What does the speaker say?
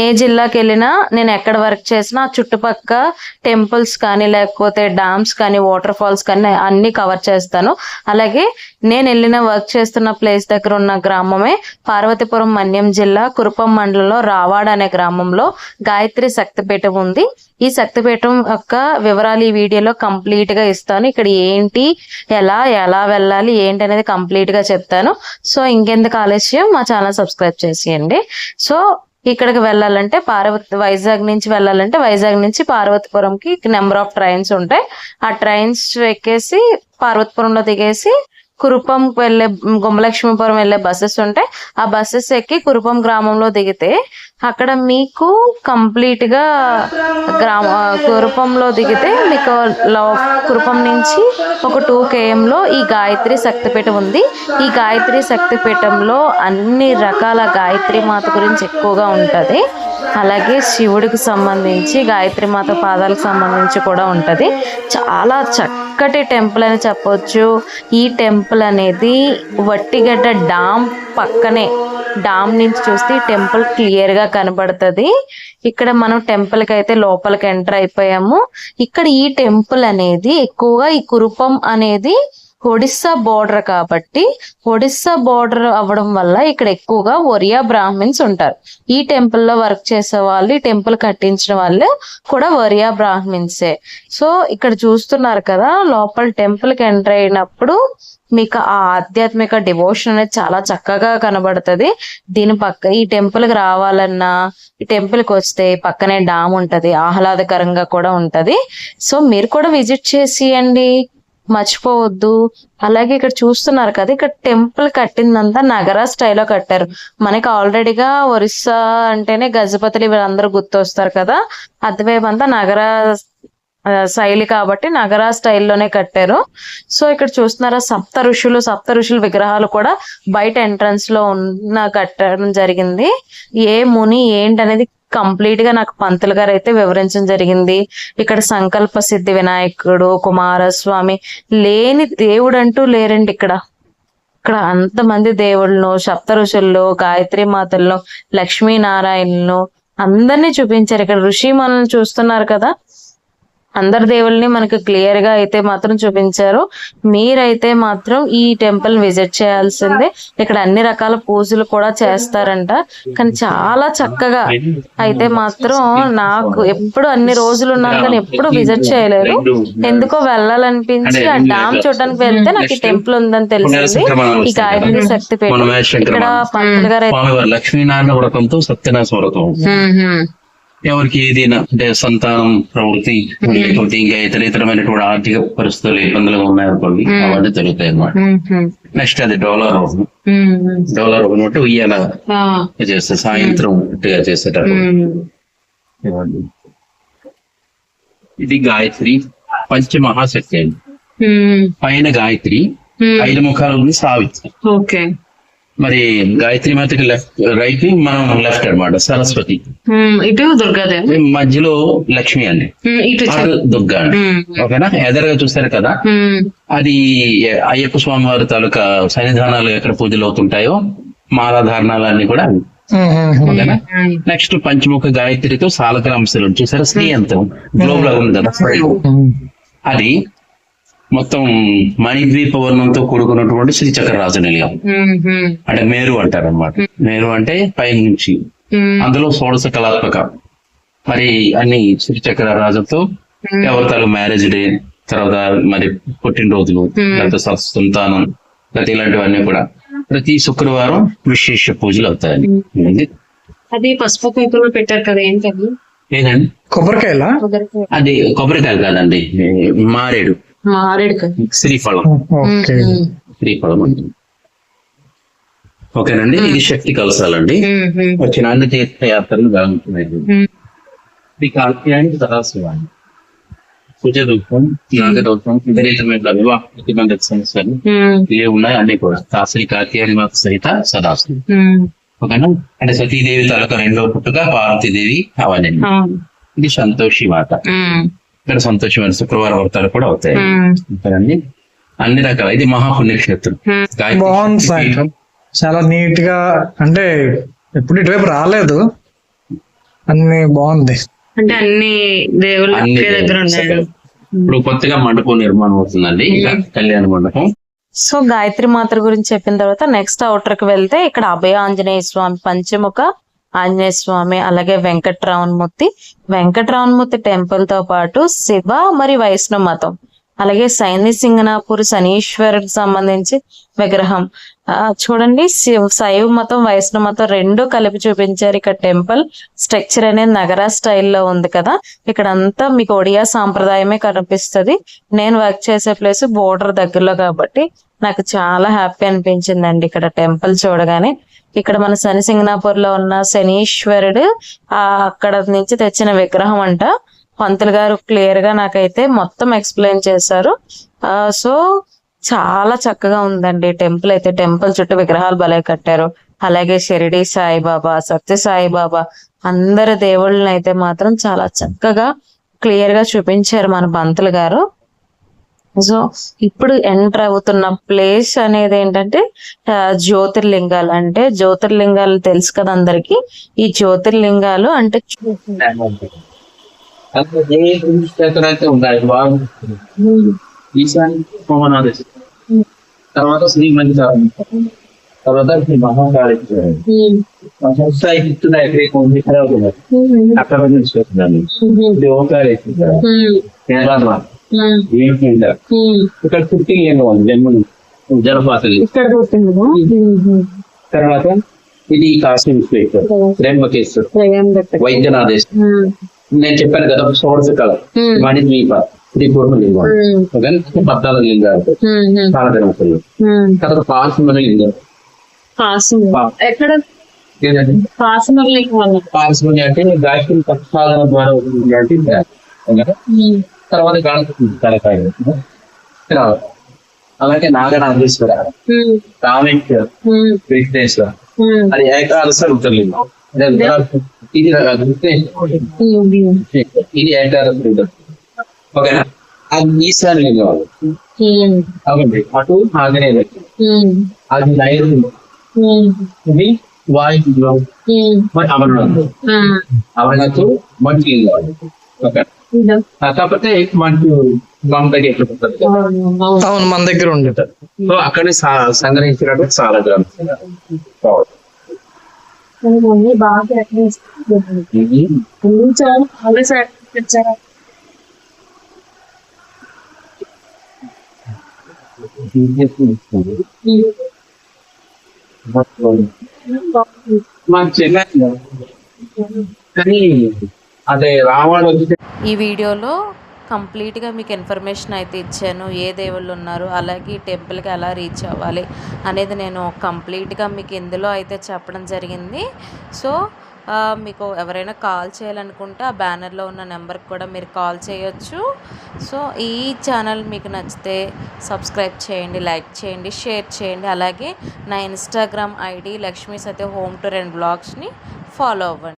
ఏ జిల్లాకి వెళ్ళినా నేను ఎక్కడ వర్క్ చేసినా చుట్టుపక్క టెంపుల్స్ కానీ లేకపోతే డ్యామ్స్ కానీ వాటర్ ఫాల్స్ కానీ అన్ని కవర్ చేస్తాను. అలాగే నేను వెళ్ళిన వర్క్ చేస్తున్న ప్లేస్ దగ్గర ఉన్న గ్రామమే పార్వతీపురం మన్యం జిల్లా కురుపం మండలంలో రావాడ అనే గ్రామంలో గాయత్రి శక్తిపీఠం ఉంది. ఈ శక్తిపీఠం యొక్క వివరాలు ఈ వీడియోలో కంప్లీట్ గా ఇస్తాను. ఇక్కడ ఏంటి, ఎలా వెళ్ళాలి ఏంటి అనేది కంప్లీట్ గా చెప్తాను. సో ఇంకెందుకు ఆలస్యం, మా ఛానల్ సబ్స్క్రైబ్ చేసేయండి. సో ఇక్కడికి వెళ్ళాలంటే వైజాగ్ నుంచి పార్వతీపురంకి నెంబర్ ఆఫ్ ట్రైన్స్ ఉంటాయి. ఆ ట్రైన్స్ ఎక్కేసి పార్వతీపురంలో దిగేసి కురుపం వెళ్ళే గుమ్మలక్ష్మీపురం వెళ్ళే బస్సెస్ ఉంటాయి. ఆ బస్సెస్ ఎక్కి కురుపం గ్రామంలో దిగితే అక్కడ మీకు కంప్లీట్ గా కురుపంలో దిగితే మీకు కురుపం నుంచి ఒక 2 km లో ఈ గాయత్రి శక్తిపీఠం ఉంది. ఈ గాయత్రి శక్తిపీఠంలో అన్ని రకాల గాయత్రి మాత గురించి ఎక్కువగా ఉంటది. అలాగే శివుడికి సంబంధించి గాయత్రి మాత పాదాలకు సంబంధించి కూడా ఉంటది. చాలా చక్కటి టెంపుల్ అని చెప్పొచ్చు. ఈ టెంపుల్ అనేది వట్టిగడ్డ డామ్ పక్కనే, డామ్ నుంచి చూస్తే టెంపుల్ క్లియర్ గా కనబడుతుంది. ఇక్కడ మనం టెంపుల్ కి అయితే లోపలికి ఎంటర్ అయిపోయాము. ఇక్కడ ఈ టెంపుల్ అనేది ఎక్కువగా ఈ కురుపం అనేది ఒడిస్సా బోర్డర్ కాబట్టి, ఒడిస్సా బోర్డర్ అవ్వడం వల్ల ఇక్కడ ఎక్కువగా ఒరియా బ్రాహ్మిన్స్ ఉంటారు. ఈ టెంపుల్ లో వర్క్ చేసే వాళ్ళు, ఈ టెంపుల్ కట్టించిన వాళ్ళు కూడా ఒరియా బ్రాహ్మిన్సే. సో ఇక్కడ చూస్తున్నారు కదా, లోపల టెంపుల్ కి ఎంటర్ అయినప్పుడు మీకు ఆ ఆధ్యాత్మిక డివోషన్ అనేది చాలా చక్కగా కనబడుతుంది. దీని పక్క ఈ టెంపుల్ కి రావాలన్నా, ఈ టెంపుల్ కి వస్తే పక్కనే డామ్ ఉంటది, ఆహ్లాదకరంగా కూడా ఉంటది. సో మీరు కూడా విజిట్ చేసియండి, మర్చిపోవద్దు. అలాగే ఇక్కడ చూస్తున్నారు కదా, ఇక్కడ టెంపుల్ కట్టిందంతా నగరా స్టైల్లో కట్టారు. మనకి ఆల్రెడీగా ఒరిస్సా అంటేనే గజపతులు వీళ్ళందరూ గుర్తొస్తారు కదా, అటువైపు అంతా నగరా శైలి కాబట్టి నగరా స్టైల్లోనే కట్టారు. సో ఇక్కడ చూస్తున్నారా, సప్త ఋషుల విగ్రహాలు కూడా బయట ఎంట్రన్స్ లో కట్టడం జరిగింది. ఏ ముని ఏంటి అనేది కంప్లీట్ గా నాకు పంతులు గారు అయితే వివరించడం జరిగింది. ఇక్కడ సంకల్ప సిద్ధి వినాయకుడు, కుమారస్వామి, లేని దేవుడు అంటూ లేరండి. ఇక్కడ అంతమంది దేవుళ్ళను, సప్త ఋషుల్లో, గాయత్రి మాతల్లో, లక్ష్మీనారాయణను అందరినీ చూపించారు. ఇక్కడ ఋషి మనల్ని చూస్తున్నారు కదా, అందరి దేవుల్ని మనకు క్లియర్ గా అయితే మాత్రం చూపించారు. మీరైతే మాత్రం ఈ టెంపుల్ విజిట్ చేయాల్సిందే. ఇక్కడ అన్ని రకాల పూజలు కూడా చేస్తారంట. కానీ చాలా చక్కగా అయితే మాత్రం నాకు ఎప్పుడు అన్ని రోజులు ఉన్నాను కానీ ఎప్పుడు విజిట్ చేయలేదు. ఎందుకో వెళ్ళాలనిపించి ఆ డామ్ చూడడానికి వెళ్తే నాకు ఈ టెంపుల్ ఉందని తెలిసింది. ఈ గాయత్రి శక్తిపీఠం. ఇక్కడ పంతులు గారు లక్ష్మీనారాయణ వ్రతంతో సత్యనారాయణ వ్రతం, ఎవరికి ఏదైనా అంటే సంతానం ప్రవృత్తి లేకపోతే ఇంకా ఇతరమైనటువంటి ఆర్థిక పరిస్థితులు ఇబ్బందులుగా ఉన్నాయనుకోండి, అవన్నీ జరుగుతాయి అన్నమాట. నెక్స్ట్ అది డోలార్ అంటే ఉయ్యాల చేస్తారు, సాయంత్రం చేసేటప్పుడు. ఇది గాయత్రి పంచమహాశక్తి అండి. పైన గాయత్రి, 5 ముఖాలు ఉంది సావిత్రి. మరి గాయత్రి మాతకి రైట్, మనం లెఫ్ట్ అన్నమాట సరస్వతి, ఇటు దుర్గాదేవి, మధ్యలో లక్ష్మి అండి, దుర్గా అండి. ఓకేనా, ఎదరగా చూస్తారు కదా, అది అయ్యప్ప స్వామి వారి తాలూకా సన్నిధానాలు ఎక్కడ పూజలు అవుతుంటాయో మాలాధారణాలు అన్ని కూడా. ఓకేనా, నెక్స్ట్ పంచముఖ గాయత్రితో సాలగ్రాంశలు చూసారా, శ్రీయంత్రం గ్లోబ్ లాగా ఉంది కదా, అది మొత్తం మణిద్వీప వర్ణంతో కూడుకున్నటువంటి శ్రీచక్ర రాజనిలయం అంటే మేరు అంటారు అనమాట. మేరు అంటే పై నుంచి, అందులో షోడశ కళాత్మక మరి అన్ని శ్రీచక్ర రాజుతో ఎవరితాలు మ్యారేజ్ డే, తర్వాత మరి పుట్టినరోజులు, లేకపోతే సంతానం, లేకపోతే ఇలాంటివన్నీ కూడా ప్రతి శుక్రవారం విశేష పూజలు అవుతాయండి. అది పసుపు కుంకుమ పెట్టారు కదా, ఏంటది? ఏదండి, కొబ్బరికాయల? అది కొబ్బరికాయలు కాదండి, మారేడు శ్రీఫలం. శ్రీఫలం అండి. ఓకేనండి, ఇది శక్తి కలశాలండి. వచ్చిన అన్ని తీర్థయాత్రలు బాగుంటున్నాయి. శ్రీ కాళికాయానికి సదాశివాన్ని కుజదూపం, నాగదూపం, విపరీతమైన వివాహ ప్రతిబంధక సమస్యలు ఏ ఉన్నాయి అన్ని కూడా శ్రీ కాళికాయాని మాత సహిత సదాశివం. ఓకేనా, అంటే సతీదేవి తాలూకా 2వ పుట్టుక పార్వతీదేవి అవన్నీ. ఇది సంతోషి మాత. ఇక్కడ సంతోషమైన శుక్రవారం వ్రతాలు కూడా అవుతాయి. అన్ని రకాల, ఇది మహాపుణ్యక్షేత్రం. చాలా నీట్ గా, అంటే ఎప్పుడు ఇటువైపు రాలేదు, అన్ని బాగుంది. అంటే అన్ని దేవుళ్ళు అన్ని ఒకే దగ్గర ఉన్నాయి. ఇప్పుడు కొత్తగా మండపం నిర్మాణం అవుతుందండి, ఇంకా కళ్యాణ మండపం. సో గాయత్రి మాత గురించి చెప్పిన తర్వాత నెక్స్ట్ అవుటర్ కి వెళ్తే ఇక్కడ అభయ ఆంజనేయ స్వామి, పంచముఖ ఆంజనేయ స్వామి, అలాగే వెంకటరామమూర్తి టెంపుల్ తో పాటు శివ మరి వైష్ణవ మతం, అలాగే సింగనాపూర్ శనీశ్వరుడికి సంబంధించి విగ్రహం. చూడండి, శైవ మతం వైష్ణవ మతం రెండు కలిపి చూపించారు. ఇక్కడ టెంపుల్ స్ట్రక్చర్ అనేది నగర స్టైల్లో ఉంది కదా. ఇక్కడ అంతా మీకు ఒడియా సాంప్రదాయమే కనిపిస్తుంది. నేను వర్క్ చేసే ప్లేస్ బోర్డర్ దగ్గరలో కాబట్టి నాకు చాలా హ్యాపీ అనిపించిందండి ఇక్కడ టెంపుల్ చూడగానే. ఇక్కడ మన సింగనాపూర్ లో ఉన్న శనీశ్వరుడు అక్కడ నుంచి తెచ్చిన విగ్రహం అంట. పంతులు గారు క్లియర్ గా నాకైతే మొత్తం ఎక్స్ప్లెయిన్ చేశారు. సో చాలా చక్కగా ఉందండి టెంపుల్ అయితే. టెంపుల్ చుట్టూ విగ్రహాలు భలే కట్టారు. అలాగే షిరిడి సాయిబాబా, సత్య సాయిబాబా, అందరి దేవుళ్ళని అయితే మాత్రం చాలా చక్కగా క్లియర్ గా చూపించారు మన పంతులు గారు. సో ఇప్పుడు ఎంటర్ అవుతున్న ప్లేస్ అనేది ఏంటంటే జ్యోతిర్లింగాలు. అంటే జ్యోతిర్లింగాలు తెలుసు కదా అందరికి. ఈ జ్యోతిర్లింగాలు అంటే ఉన్నాయి ఈశాన్య సోమనాథేశ్వర, తర్వాత శ్రీమంతి, తర్వాత శ్రీ మహాకాళేశ్వర, అక్కడ ఇది ఓంకారేశ్వర, ఇక్కడ పుట్టి జలపాతం. తర్వాత ఇది కాశీ విశ్వేశ్వర, త్రయంబకేశ్వర, వైద్యనాథేశ్వర. నేను చెప్పాను కదా షోడశ కళ మణి ద్వీప, ఇది పూర్వలింగం, 14 లింగాలు, చాలా జరుగుతుంది. తర్వాత పార్శ్వన లింగం. పార్శ్వని అంటే గాయత్రి ప్రసాదన ద్వారా అంటే తర్వాత గణపతి తలకాయ. అలాగే నాగనాథేశ్వర, రామేశ్వర, వెంకటేశ్వర, అది ఏకాదశ రుద్రలింగం. ఇది ఏకాదశ రుద్రం. ఓకేనా? అది ఈశాన్య లింగం. అవండి అటు ఆగ్నేయ, అది నైరుతి, ఇది వాయులింగం, మరి అమరనాథ్ మంచి లింగం. ఓకే, కాకపోతే మనకు మన దగ్గర ఎక్కడ ఉంటుంది, అవును మన దగ్గర ఉండేది. సో అక్కడే సంగ్రహించినట్టు చాలా గ్రంథాలు. కానీ అదే రావడం. ఈ వీడియోలో కంప్లీట్గా మీకు ఇన్ఫర్మేషన్ అయితే ఇచ్చాను. ఏ దేవుళ్ళు ఉన్నారు, అలాగే ఈ టెంపుల్కి ఎలా రీచ్ అవ్వాలి అనేది నేను కంప్లీట్గా మీకు ఇందులో అయితే చెప్పడం జరిగింది. సో మీకు ఎవరైనా కాల్ చేయాలనుకుంటే ఆ బ్యానర్లో ఉన్న నెంబర్కి కూడా మీరు కాల్ చేయొచ్చు. సో ఈ ఛానల్ మీకు నచ్చితే సబ్స్క్రైబ్ చేయండి, లైక్ చేయండి, షేర్ చేయండి. అలాగే నా Instagram ID Lakshmi Satya home tour and బ్లాగ్స్ని ఫాలో అవ్వండి.